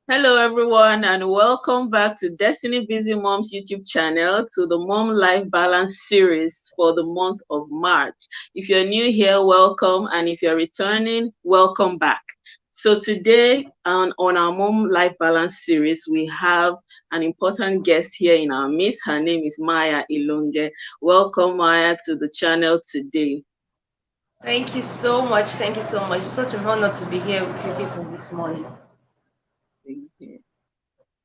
Hello, everyone, and welcome back to Destiny Busy Moms YouTube channel to the Mom Life Balance series for the month of March. If you're new here, welcome, and if you're returning, welcome back. So today on our Mom Life Balance series, we have an important guest here in our midst. Her name is Maya Ilonghe. Welcome, Maya, to the channel today. Thank you so much. Thank you so much. It's such an honor to be here with you people this morning. Thank you.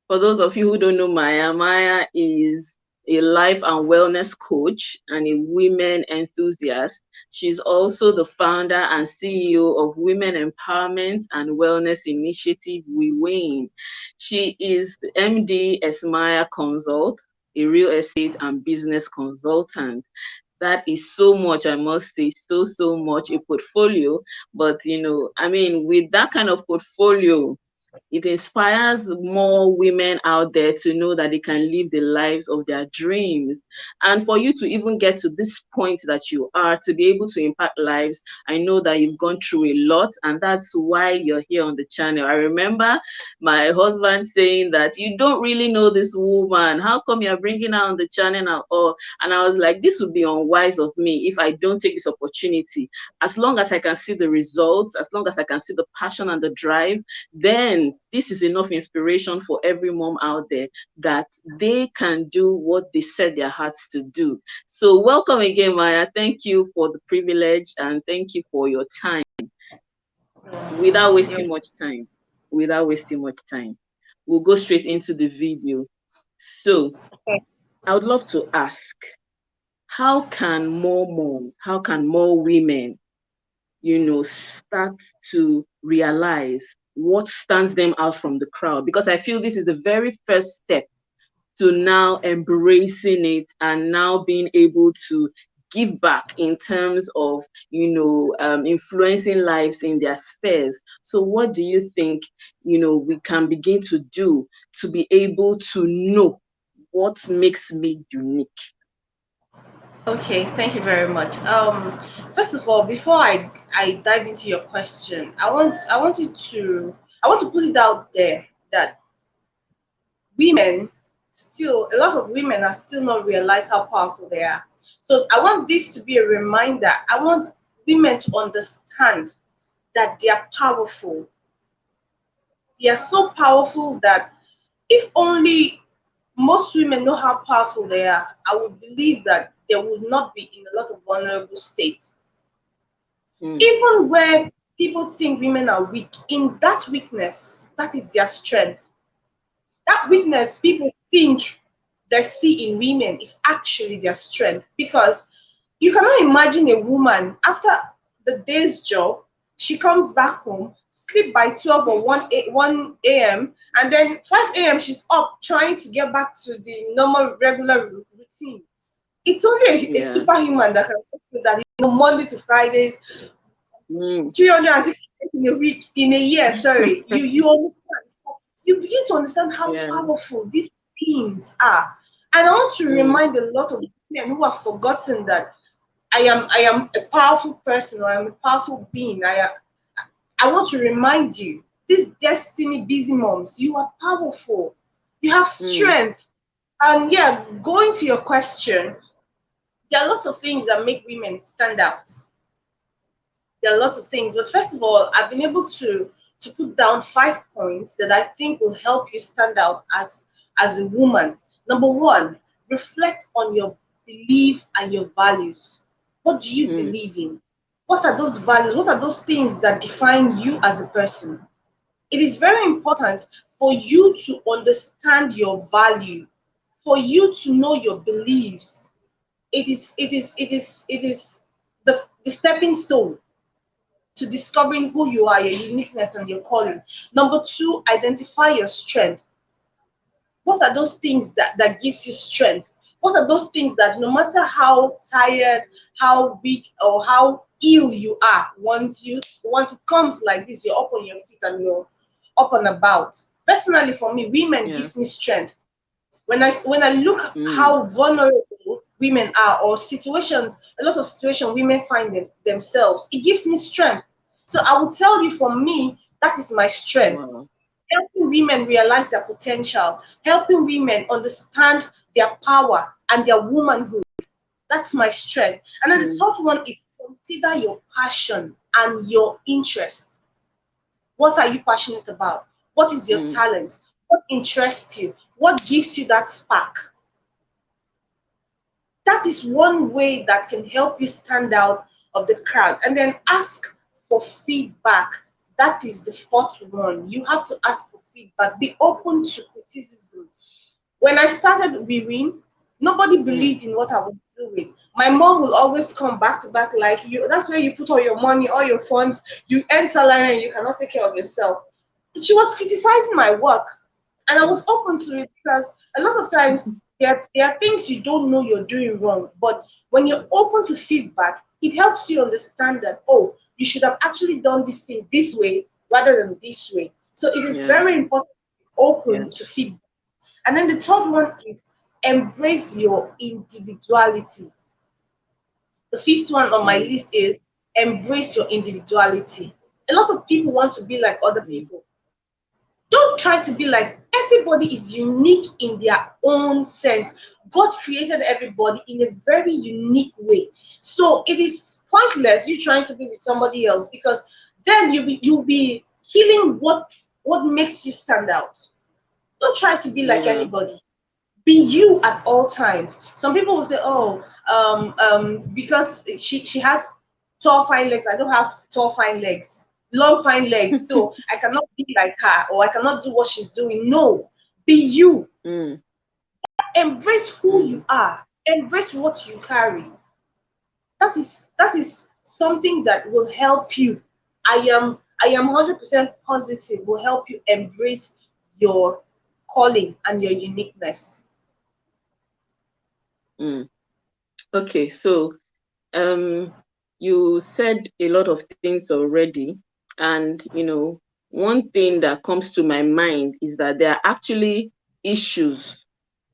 For those of you who don't know Maya, Maya is a life and wellness coach and a women enthusiast. She's also the founder and CEO of Women Empowerment and Wellness Initiative We Win. She is the MD Esmaya Consult, a real estate and business consultant. That is so much, I must say, so much a portfolio. But I mean, with that kind of portfolio, it inspires more women out there to know that they can live the lives of their dreams. And for you to even get to this point that you are, to be able to impact lives, I know that you've gone through a lot, and that's why you're here on the channel. I remember my husband saying that you don't really know this woman. How come you're bringing her on the channel and all? And I was like, this would be unwise of me if I don't take this opportunity. As long as I can see the results, as long as I can see the passion and the drive, then this is enough inspiration for every mom out there that they can do what they set their hearts to do. So welcome again, Maya. Thank you for the privilege and thank you for your time. Without You're wasting much time, without wasting much time, we'll go straight into the video. So okay. I would love to ask, how can more moms, how can more women start to realize what stands them out from the crowd? Because I feel this is the very first step to now embracing it and now being able to give back in terms of influencing lives in their spheres. So what do you think we can begin to do to be able to know what makes me unique? Okay, thank you very much. First of all, before I dive into your question, I want to put it out there that women still a lot of women are still not realize how powerful they are. So I want this to be a reminder. I want women to understand that they are powerful. They are so powerful that if only most women know how powerful they are, I would believe that they would not be in a lot of vulnerable states. Mm, Even where people think women are weak, in that weakness, that is their strength. That weakness people think they see in women is actually their strength, because you cannot imagine a woman after the day's job, she comes back home, sleep by 12 or 1 a.m., and then 5 a.m. she's up trying to get back to the normal regular routine. It's only a yeah. superhuman that can do that, Monday to Fridays, Mm, 360 days in a week, in a year, sorry. You understand. You begin to understand how yeah. powerful these beings are. And I want to Mm, remind a lot of men who have forgotten that I am a powerful person, or I am a powerful being. I want to remind you, these destiny busy moms, you are powerful. You have mm, strength. And yeah, going to your question, there are lots of things that make women stand out. There are lots of things, but first of all, I've been able to put down 5 points that I think will help you stand out as a woman. Number one, reflect on your belief and your values. What do you mm, believe in? What are those values? What are those things that define you as a person? It is very important for you to understand your value, for you to know your beliefs. It is the stepping stone to discovering who you are, your uniqueness, and your calling. Number two, identify your strength. What are those things that gives you strength? What are those things that no matter how tired, how weak, or how ill you are, once it comes like this, you're up on your feet and you're up and about. Personally, for me, women yeah. gives me strength. When I look Mm, how vulnerable women are, or situations, a lot of situations women find themselves, it gives me strength. So I will tell you, for me, that is my strength. wow. Helping helping women realize their potential, helping women understand their power and their womanhood. That's my strength. And then the mm, third one is consider your passion and your interest. What are you passionate about? What is your mm, talent? What interests you? What gives you that spark? That is one way that can help you stand out of the crowd. And then ask for feedback. That is the fourth one. You have to ask for feedback. Be open to criticism. When I started weaving, nobody mm, believed in what I was doing. My mom will always come back to back like, you, that's where you put all your money, all your funds, you earn salary and you cannot take care of yourself. She was criticizing my work, and I mm, was open to it because a lot of times there are things you don't know you're doing wrong. But when you're open to feedback, it helps you understand that, oh, you should have actually done this thing this way rather than this way. So it is yeah, very important to be yeah, open to feedback. And then the third one is embrace your individuality. The fifth one on my mm, list is embrace your individuality. A lot of people want to be like other mm, people. Don't try to be like, everybody is unique in their own sense. God created everybody in a very unique way. So it is pointless you trying to be with somebody else, because then you'll be killing what makes you stand out. Don't try to be like yeah, anybody. Be you at all times. Some people will say, oh, because she has tall fine legs, I don't have tall fine legs, long fine legs, so I cannot be like her, or I cannot do what she's doing. No, be you. mm, Embrace who mm, you are. Embrace what you carry. That is something that will help you. I am 100% positive will help you embrace your calling and your uniqueness. mm. Okay, so um, you said a lot of things already, and one thing that comes to my mind is that there are actually issues.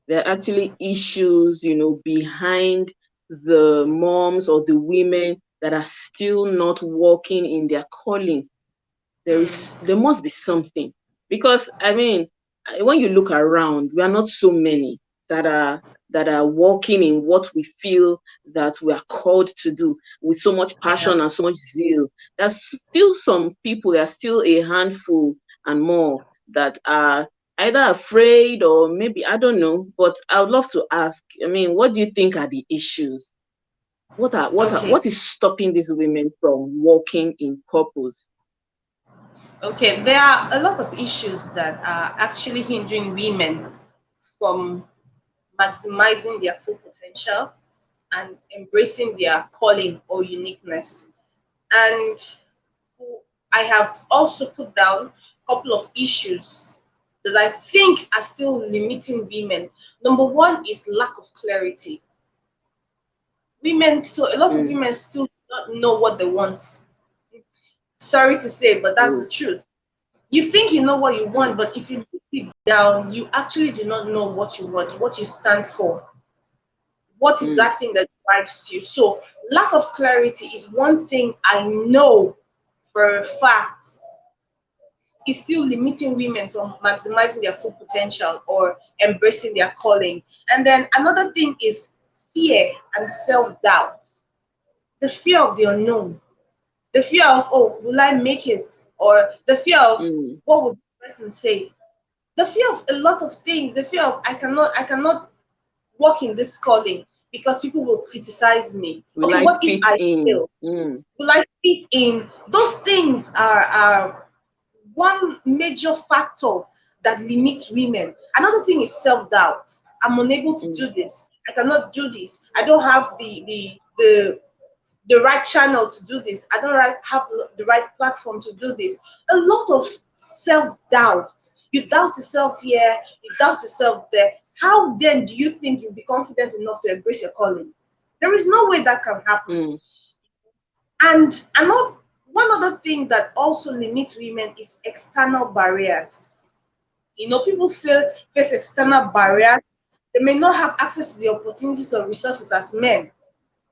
There are actually issues, behind the moms or the women that are still not walking in their calling. Hmm. There must be something, because I mean, when you look around, we are not so many that are walking in what we feel that we are called to do with so much Yeah. passion and so much zeal. There's still some people, there are still a handful and more that are either afraid or maybe, I don't know. But I would love to ask, I mean, what do you think are the issues? Okay. What is stopping these women from walking in purpose? Okay. There are a lot of issues that are actually hindering women from maximizing their full potential and embracing their calling or uniqueness. And I have also put down a couple of issues that I think are still limiting women. Number one is lack of clarity. Women, so a lot of Mm, women still do not know what they want. Sorry to say, but that's oh, the truth. You think you know what you mm, want, but if you look deep down, you actually do not know what you want, what you stand for, what is mm, that thing that drives you. So lack of clarity is one thing I know for a fact is still limiting women from maximizing their full potential or embracing their calling. And then another thing is fear and self-doubt. The fear of the unknown, the fear of, oh, will I make it, or the fear of mm. what would the person say, the fear of a lot of things, the fear of I cannot work in this calling because people will criticize me. Will Okay, I what if fit I in? fail? Mm, Will I fit in? Those things are one major factor that limits women. Another thing is self-doubt. I'm unable to mm, do this. I cannot do this. I don't have the right channel to do this. I don't have the right platform to do this. A lot of self-doubt. You doubt yourself here, you doubt yourself there. How then do you think you'll be confident enough to embrace your calling? There is no way that can happen. mm, And another one other thing that also limits women is external barriers. People face external barriers. They may not have access to the opportunities or resources as men.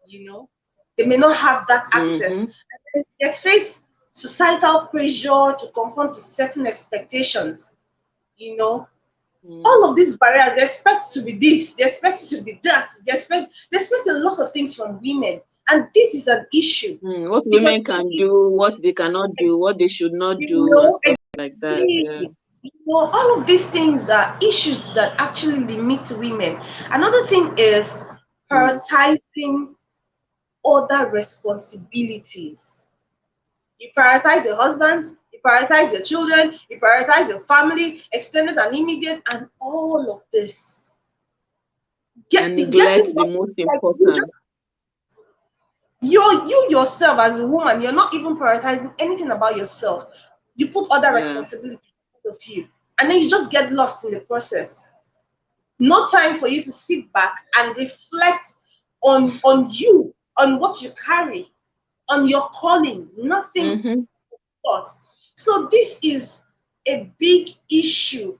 you know they may not have that access. mm-hmm, They face societal pressure to conform to certain expectations. You know, mm, all of these barriers, they expect to be this, they expect to be that, they expect a lot of things from women. And this is an issue what because women can do, what they cannot do, what they should not you do, and know stuff like that. Yeah. exactly, all of these things are issues that actually limit women. Another thing is Mm. prioritizing other responsibilities. You prioritize your husband, you prioritize your children, you prioritize your family, extended and immediate, and all of this. And Getting neglect the lost, most like you important. just you yourself as a woman, you're not even prioritizing anything about yourself. You put other Yeah. responsibilities of you, and then you just get lost in the process. No time for you to sit back and reflect on you, on what you carry, on your calling. Nothing Mm-hmm. but. So this is a big issue.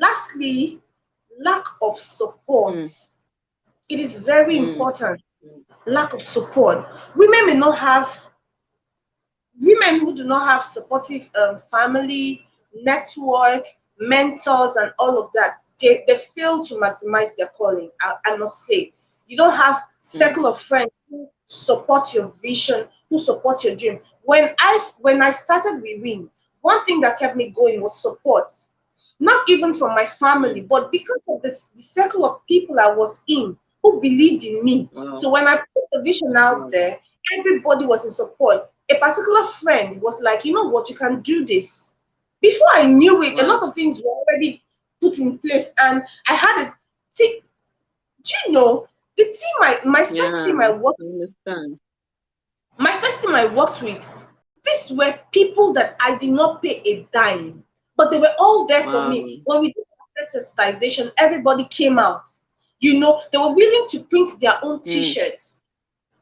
Lastly, lack of support. Mm. It is very Mm. important. Lack of support. Women may not have Women who do not have supportive family, network, mentors, and all of that, they fail to maximize their calling. I must say, you don't have Mm. circle of friends who support your vision, who support your dream. When I started with Win, one thing that kept me going was support, not even from my family, Mm. but because of the circle of people I was in who believed in me. Wow. So when I put the vision out Wow. there, everybody was in support. A particular friend was like, you know what, you can do this. Before I knew it, a Wow. lot of things were already put in place, and I had a team. Do you know the team? My Yeah. first team I worked, I understand. my first team I worked with, these were people that I did not pay a dime, but they were all there for Wow. me. When we did sensitization, everybody came out. You know, they were willing to print their own Mm. T-shirts.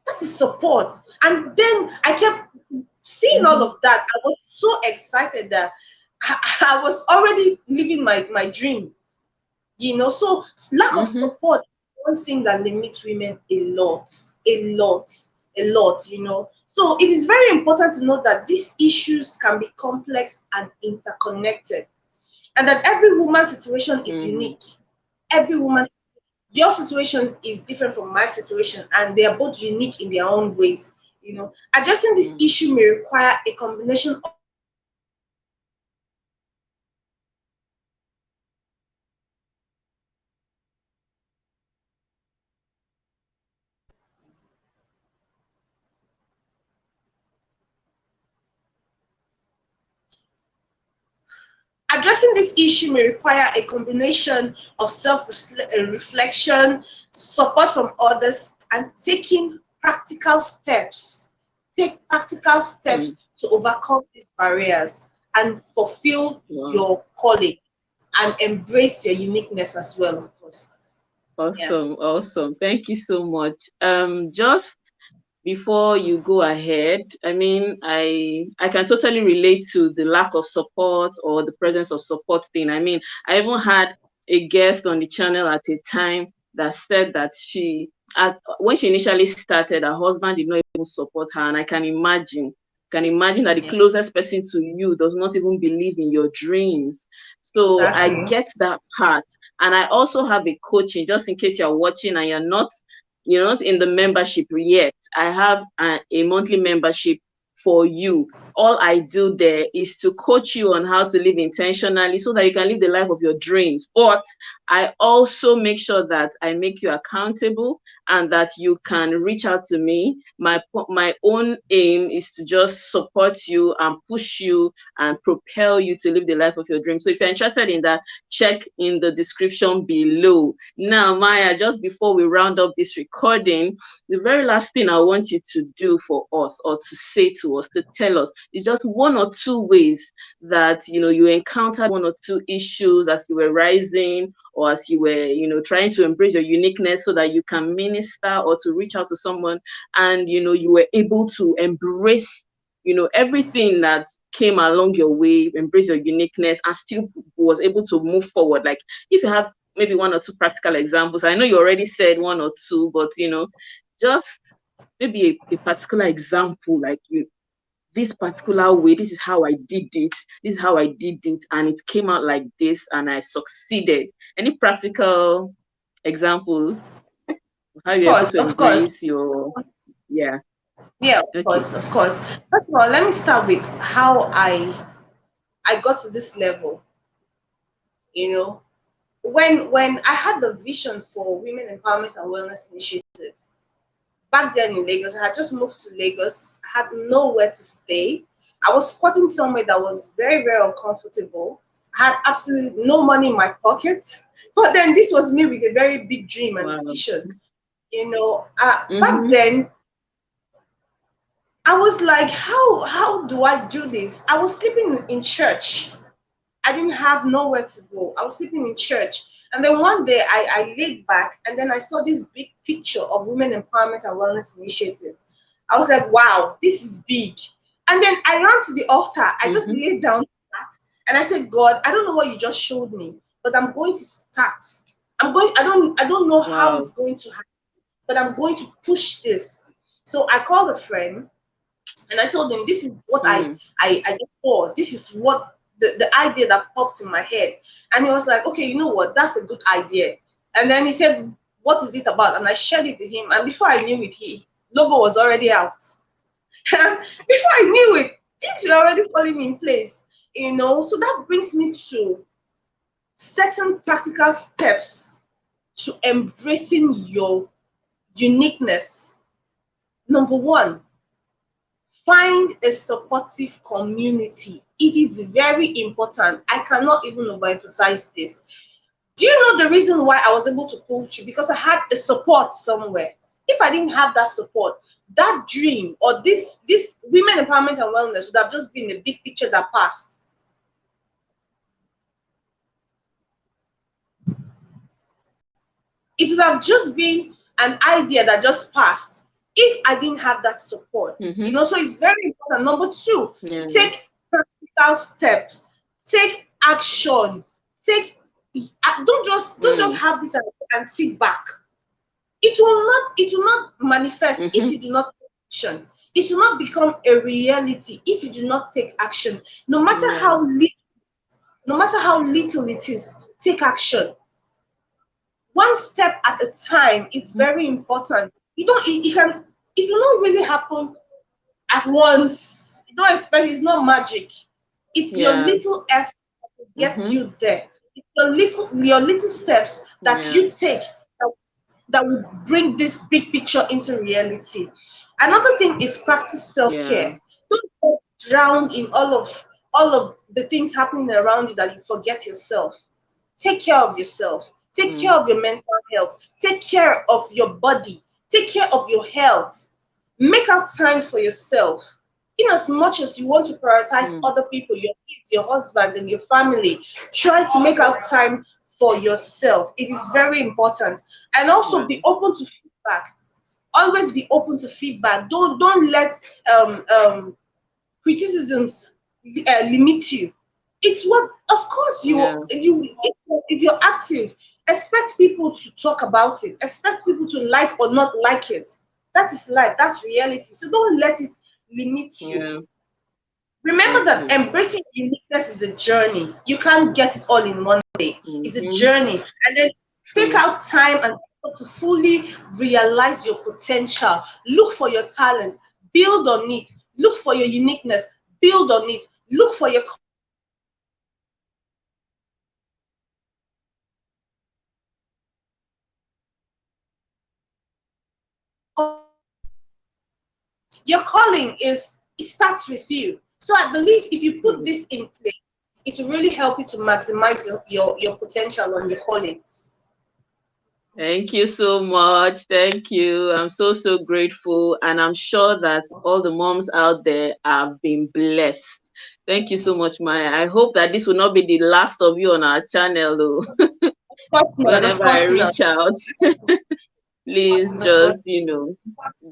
That is support. And then I kept seeing all Mm-hmm. of that. I was so excited that I was already living my dream. So lack of Mm-hmm. support is one thing that limits women a lot. So it is very important to know that these issues can be complex and interconnected, and that every woman's situation is Mm-hmm. unique. Every woman's Your situation is different from my situation, and they are both unique in their own ways. Addressing this Mm. issue may require a combination of self-reflection, support, and addressing this issue may require a combination of self-reflection, support from others, and taking practical steps. Take practical steps Mm. to overcome these barriers and fulfill Wow. your calling and embrace your uniqueness as well, of course. Yeah. Awesome. Awesome. Thank you so much. Just before you go ahead, I mean, I can totally relate to the lack of support or the presence of support thing. I mean, I even had a guest on the channel at a time that said that when she initially started, her husband did not even support her, and I can imagine that the Yeah. closest person to you does not even believe in your dreams. So I Exactly. get that part. And I also have a coaching, just in case you're watching and you're not in the membership yet. I have a monthly membership for you. All I do there is to coach you on how to live intentionally so that you can live the life of your dreams. But I also make sure that I make you accountable and that you can reach out to me. My own aim is to just support you and push you and propel you to live the life of your dreams. So if you're interested in that, check in the description below. Now, Maya, just before we round up this recording, the very last thing I want you to do for us or to say to us, to tell us, is just one or two ways that you encountered one or two issues as you were rising or as you were trying to embrace your uniqueness so that you can minister or to reach out to someone, and you were able to embrace everything that came along your way, embrace your uniqueness, and still was able to move forward. Like, if you have maybe one or two practical examples. I know you already said one or two, but just maybe a particular example, like this particular way. This is how I did it. This is how I did it, and it came out like this, and I succeeded. Any practical examples of how you're able to Of course. embrace your, yeah, Yeah, okay. of course. First of all, let me start with how I got to this level. You know, when I had the vision for Women Empowerment and Wellness Initiative back then in Lagos, I had just moved to Lagos. I had nowhere to stay. I was squatting somewhere that was very, very uncomfortable. I had absolutely no money in my pocket. But then this was me with a very big dream and Wow. vision. Back Mm-hmm. then I was like, how do I do this? I was sleeping in church. I didn't have nowhere to go. I was sleeping in church. And then one day I laid back and then I saw this big picture of Women Empowerment and Wellness Initiative. I was like, wow, this is big. And then I ran to the altar. I just Mm-hmm. laid down flat and I said, God, I don't know what you just showed me, but I'm going to start. I don't know how Wow. it's going to happen, but I'm going to push this. So I called a friend and I told him, this is what Mm. I just saw. This is what the idea that popped in my head. And he was like, okay, you know what? That's a good idea. And then he said, what is it about? And I shared it with him. And before I knew it, he logo was already out. Before I knew it, things were already falling in place. So that brings me to certain practical steps to embracing your uniqueness. Number one, find a supportive community. It is very important. I cannot even overemphasize this. Do you know the reason why I was able to pull through? Because I had a support somewhere. If I didn't have that support, that dream or this women empowerment and wellness would have just been a big picture that passed. It would have just been an idea that just passed if I didn't have that support. Mm-hmm. So it's very important. Number two, Yeah. take practical steps, take action, take don't just Mm. have this and sit back. It will not manifest if Mm-hmm. you do not take action. It will not become a reality if you do not take action. No matter Yeah. how little, no matter how little it is, take action. One step at a time is Mm-hmm. very important. You don't it can it will not really happen at once. You don't expect it's not magic. It's your Yeah. little effort that gets Mm-hmm. you there. It's your little steps that Yeah. you take that, that will bring this big picture into reality. Another thing is practice Yeah. self-care. Don't get drowned in all of the things happening around you that you forget yourself. Take care of yourself. Take care Mm. of your mental health. Take care of your body. Take care of your health. Make out time for yourself. In as much as you want to prioritize Mm. other people, your kids, your husband, and your family, try to make out time for yourself. It is very important. And also be Wow. open to feedback. Always be open to feedback. Don't let um, um, criticisms limit you. It's what, of course, Yeah. if you're active, expect people to talk about it, expect people to like or not like it. That is life, that's reality. So don't let it limit you. Yeah. Remember that Okay. embracing uniqueness is a journey. You can't get it all in one day. It's a Mm-hmm. journey. And then take True. out time and effort to fully realize your potential. Look for your talent, build on it. Look for your uniqueness, build on it. Look for your calling, build on it. Your calling is it starts with you. Your calling is it starts with you. So I believe if you put Mm. this in place, it will really help you to maximize your potential on your calling. Thank you so much. Thank you. I'm so, so grateful. And I'm sure that all the moms out there have been blessed. Thank you so much, Maya. I hope that this will not be the last of you on our channel, though. Of course not. Of Whenever I course not. reach out, please Of course. just,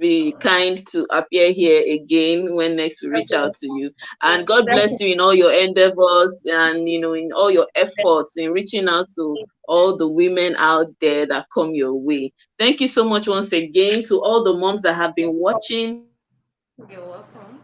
be kind to appear here again when next we I reach out will. to you. And God bless Thank you in all your endeavors and, in all your efforts in reaching out to you. all the women out there that come your way. Thank you so much once again to all the moms that have been watching. You're welcome.